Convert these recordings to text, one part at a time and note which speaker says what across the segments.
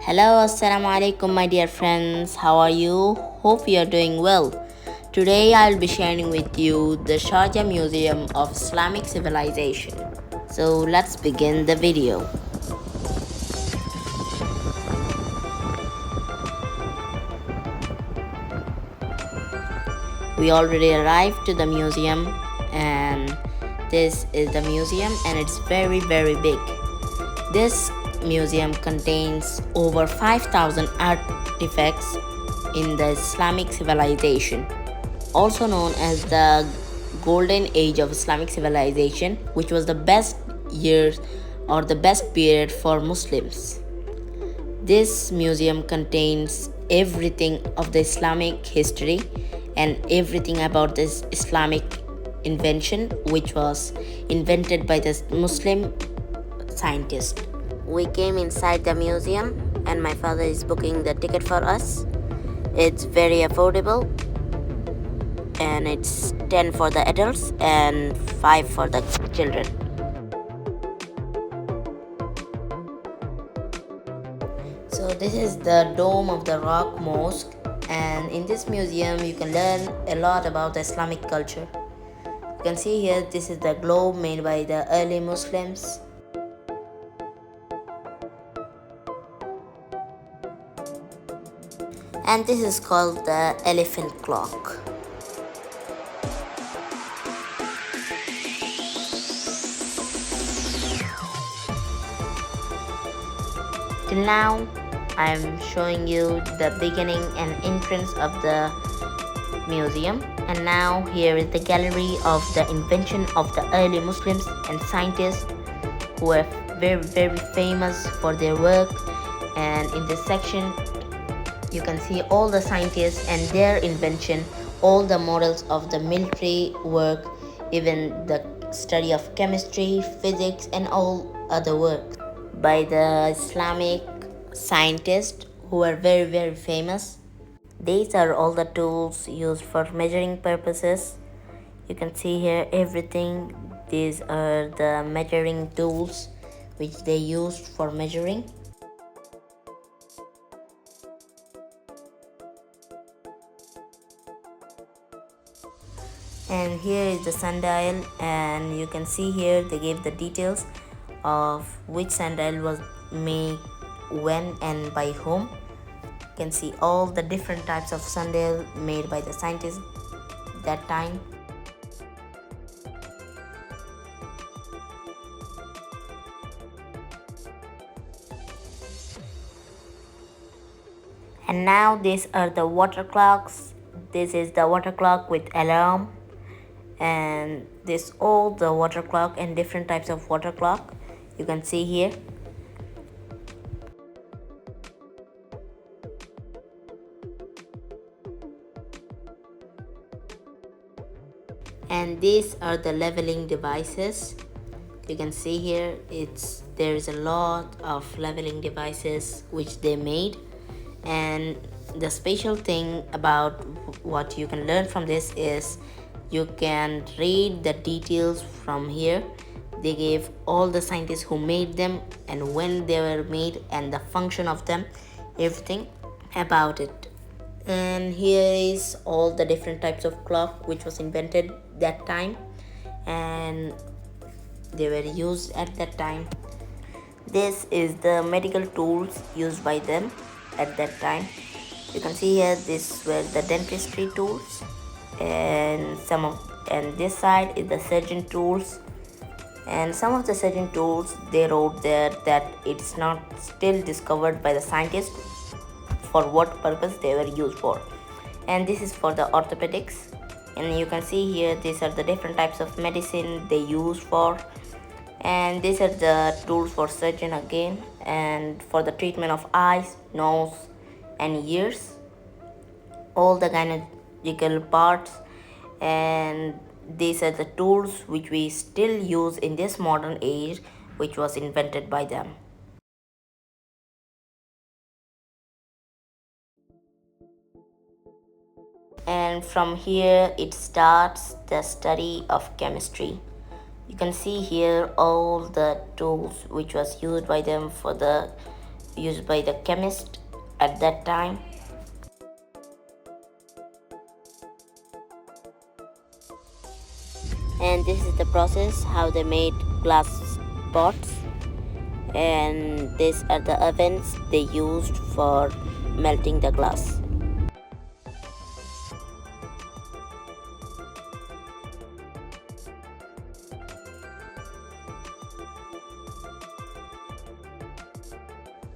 Speaker 1: Hello, assalamu alaikum, my dear friends. How are you? Hope you are doing well. Today, I'll be sharing with you the Sharjah Museum of Islamic Civilization. So, let's begin the video. We already arrived to the museum, and this is the museum, and it's very big. This museum contains over 5,000 artifacts in the Islamic civilization, also known as the Golden Age of Islamic civilization, which was the best years or the best period for Muslims. This museum contains everything of the Islamic history and everything about this Islamic invention, which was invented by the Muslim scientist. We came inside the museum, and my father is booking the ticket for us. It's very affordable, and it's 10 for the adults and 5 for the children. So this is the Dome of the Rock Mosque, and in this museum you can learn a lot about the Islamic culture. You can see here, this is the globe made by the early Muslims. And this is called the elephant clock. Till now, I'm showing you the beginning and entrance of the museum, and now here is the gallery of the invention of the early Muslims and scientists who were very famous for their work. And in this section you can see all the scientists and their invention, all the models of the military work, even the study of chemistry, physics, and all other work by the Islamic scientists who are very famous. These are all the tools used for measuring purposes. You can see here everything. These are the measuring tools which they used for measuring. And here is the sundial, and you can see here they gave the details of which sundial was made when and by whom. You can see all the different types of sundial made by the scientists that time. And now these are the water clocks. This is the water clock with alarm, and this all the water clock and different types of water clock you can see here. And these are the leveling devices. You can see here there's a lot of leveling devices which they made. And the special thing about what you can learn from this is you can read the details from here. They gave all the scientists who made them and when they were made and the function of them, everything about it. And here is all the different types of clock which was invented that time and they were used at that time. This is the medical tools used by them at that time. You can see here these were the dentistry tools, and this side is the surgeon tools. And some of the surgeon tools they wrote there that it's not still discovered by the scientists for what purpose they were used for. And this is for the orthopedics. And you can see here these are the different types of medicine they use for. And these are the tools for surgeon again, and for the treatment of eyes, nose, and ears, all the gynecological parts. And these are the tools which we still use in this modern age, which was invented by them. And from here it starts the study of chemistry. You can see here all the tools which was used by them for the used by the chemist at that time. And this is the process how they made glass pots, and these are the ovens they used for melting the glass.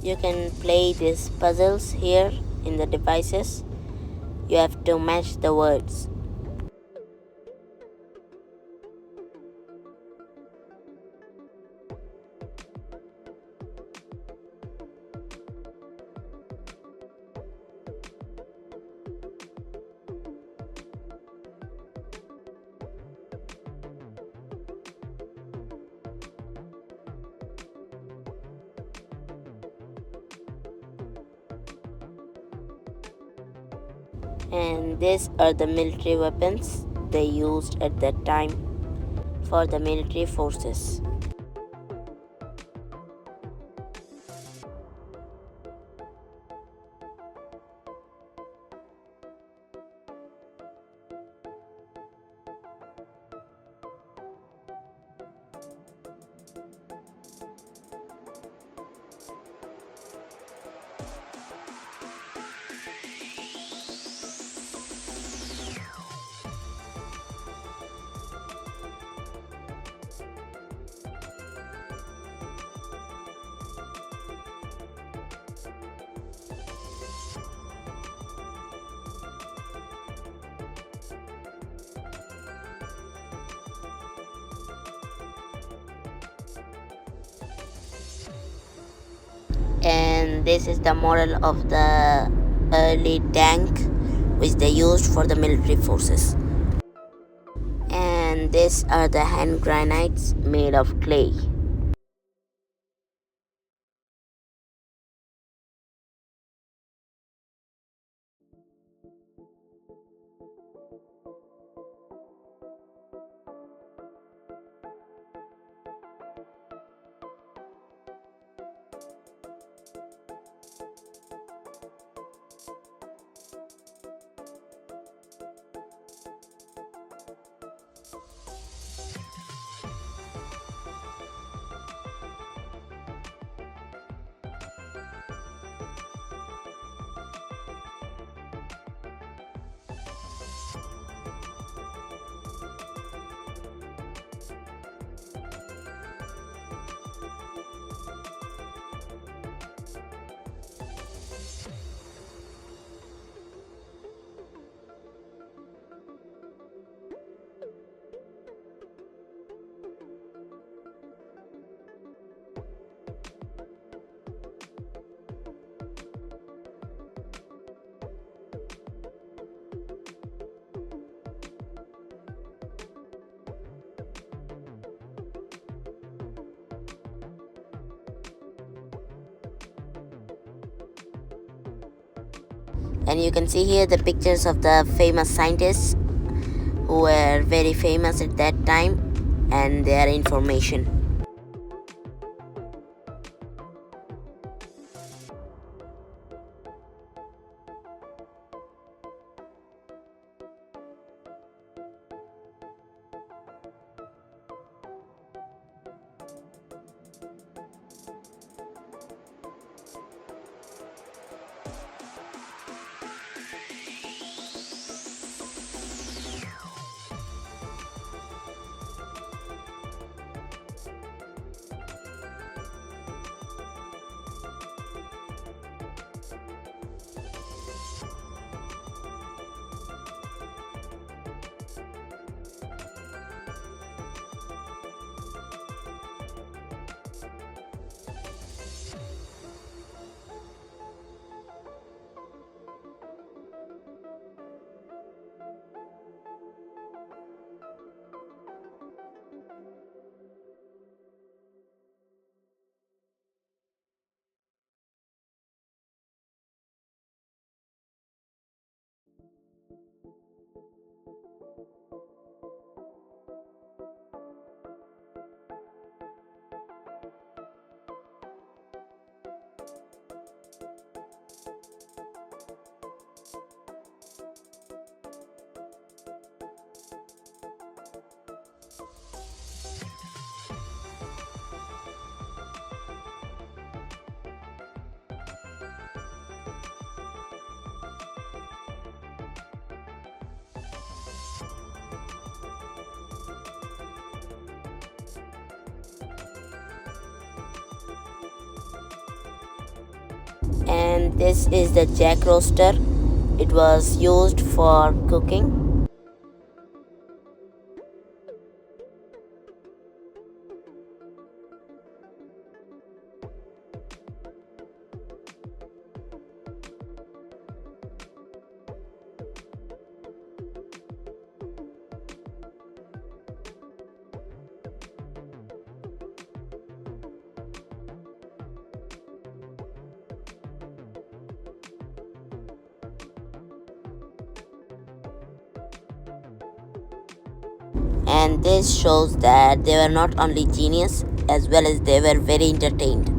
Speaker 1: You can play these puzzles here in the devices. You have to match the words. And these are the military weapons they used at that time for the military forces. And this is the model of the early tank which they used for the military forces. And these are the hand grenades made of clay. And you can see here the pictures of the famous scientists who were very famous at that time and their information. And this is the jack roaster. It was used for cooking. And this shows that they were not only genius as well as they were very entertained.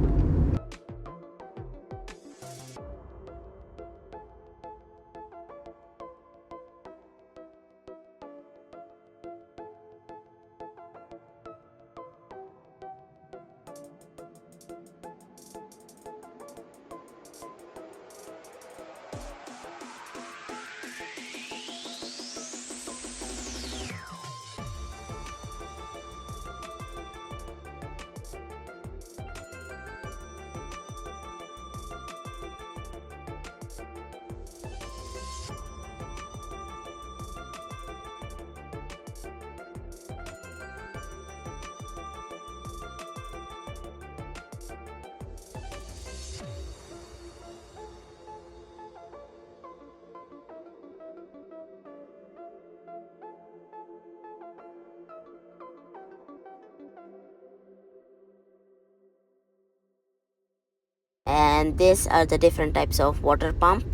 Speaker 1: And these are the different types of water pump,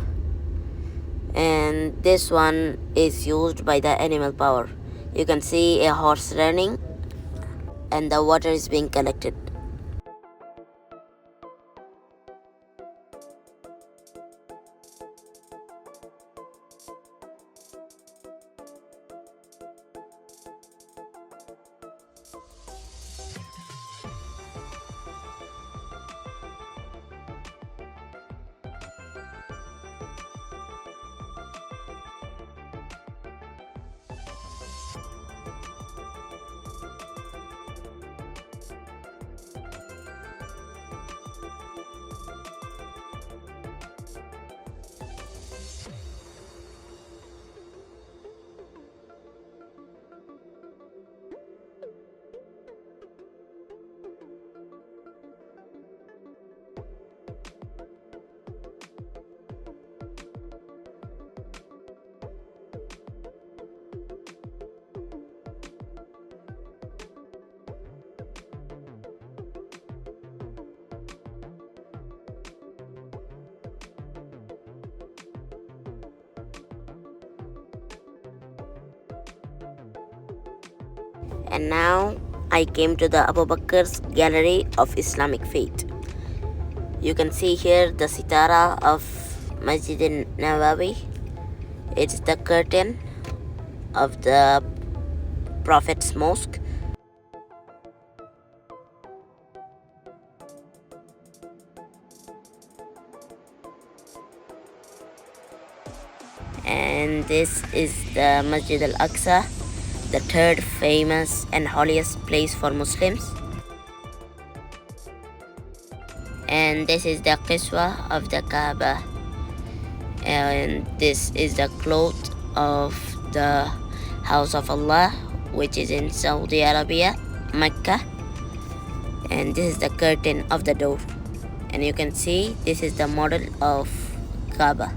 Speaker 1: and this one is used by the animal power. You can see a horse running and the water is being collected. And now I came to the Abu Bakr's Gallery of Islamic Faith. You can see here the sitara of Masjid Nawawi. It's the curtain of the Prophet's mosque. And this is the Masjid al-Aqsa, the third famous and holiest place for Muslims. And this is the Qiswa of the Kaaba. And this is the cloth of the House of Allah, which is in Saudi Arabia, Mecca. And this is the curtain of the door. And you can see this is the model of Kaaba.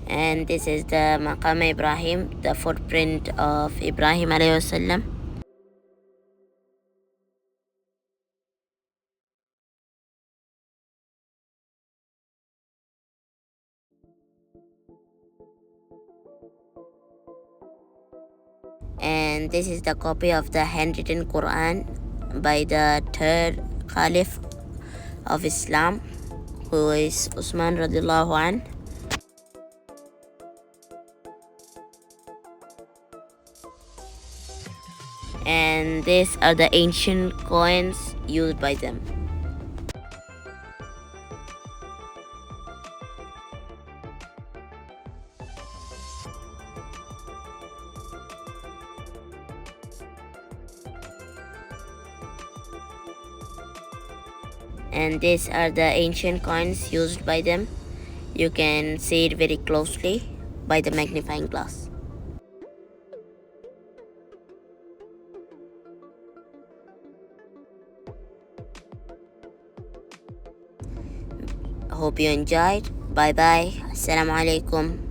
Speaker 1: And this is the Maqam Ibrahim, the footprint of Ibrahim alayhi wasallam. And this is the copy of the handwritten Quran by the third Caliph of Islam, who is Usman radiallahu anh. And these are the ancient coins used by them. and these are the ancient coins used by them. You can see it very closely by the magnifying glass. Hope you enjoyed. Bye bye. Assalamu alaikum.